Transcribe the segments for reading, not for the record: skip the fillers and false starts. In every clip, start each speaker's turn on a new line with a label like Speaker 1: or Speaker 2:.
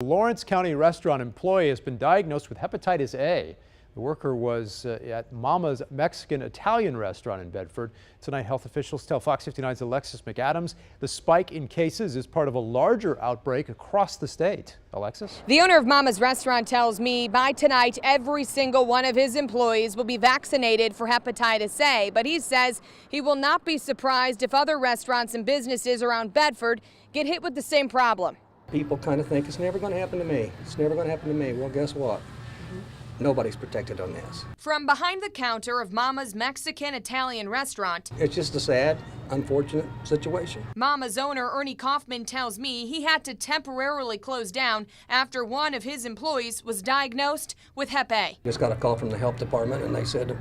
Speaker 1: A Lawrence County restaurant employee has been diagnosed with hepatitis A. The worker was at Mama's Mexican-Italian restaurant in Bedford. Tonight, health officials tell Fox 59's Alexis McAdams the spike in cases is part of a larger outbreak across the state. Alexis?
Speaker 2: The owner of Mama's restaurant tells me by tonight, every single one of his employees will be vaccinated for hepatitis A. But he says he will not be surprised if other restaurants and businesses around Bedford get hit with the same problem.
Speaker 3: People kind of think it's never going to happen to me. It's never going to happen to me. Well, guess what? Nobody's protected on this.
Speaker 2: From behind the counter of Mama's Mexican-Italian restaurant,
Speaker 3: It's just a sad, unfortunate situation.
Speaker 2: Mama's owner Ernie Kaufman tells me he had to temporarily close down after one of his employees was diagnosed with hep-A.
Speaker 3: Just got a call from the health department and they said,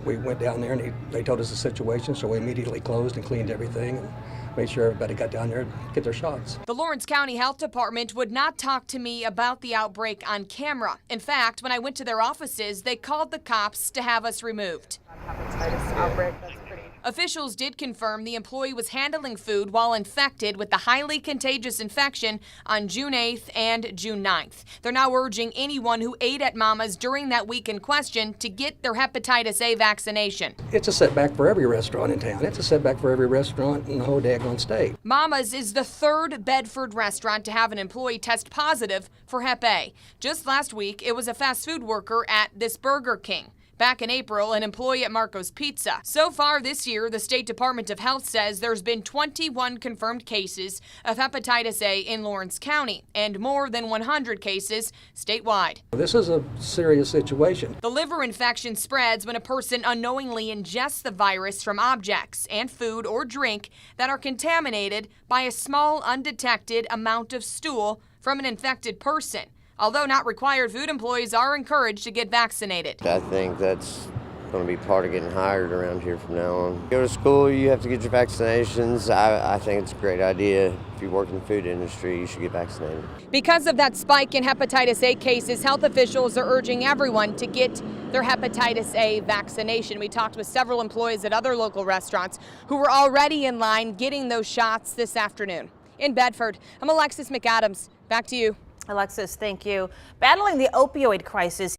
Speaker 3: we went down there and they told us the situation, so we immediately closed and cleaned everything and made sure everybody got down there to get their shots.
Speaker 2: The Lawrence County Health Department would not talk to me about the outbreak on camera. In fact, when I went to their offices, they called the cops to have us removed.
Speaker 4: Hepatitis outbreak, that's pretty.
Speaker 2: Officials did confirm the employee was handling food while infected with the highly contagious infection on June 8th and June 9th. They're now urging anyone who ate at Mama's during that week in question to get their hepatitis A vaccination.
Speaker 3: It's a setback for every restaurant in town. It's a setback for every restaurant in the whole daggone state.
Speaker 2: Mama's is the third Bedford restaurant to have an employee test positive for Hep A. Just last week, it was a fast food worker at this Burger King. Back in April, an employee at Marco's Pizza. So far this year, the State Department of Health says there's been 21 confirmed cases of hepatitis A in Lawrence County and more than 100 cases statewide.
Speaker 3: This is a serious situation.
Speaker 2: The liver infection spreads when a person unknowingly ingests the virus from objects and food or drink that are contaminated by a small undetected amount of stool from an infected person. Although not required, food employees are encouraged to get vaccinated.
Speaker 5: I think that's going to be part of getting hired around here from now on. Go to school, you have to get your vaccinations. I think it's a great idea. If you work in the food industry, you should get vaccinated.
Speaker 2: Because of that spike in hepatitis A cases, health officials are urging everyone to get their hepatitis A vaccination. We talked with several employees at other local restaurants who were already in line getting those shots this afternoon. In Bedford, I'm Alexis McAdams. Back to you.
Speaker 4: Alexis, thank you. Battling the opioid crisis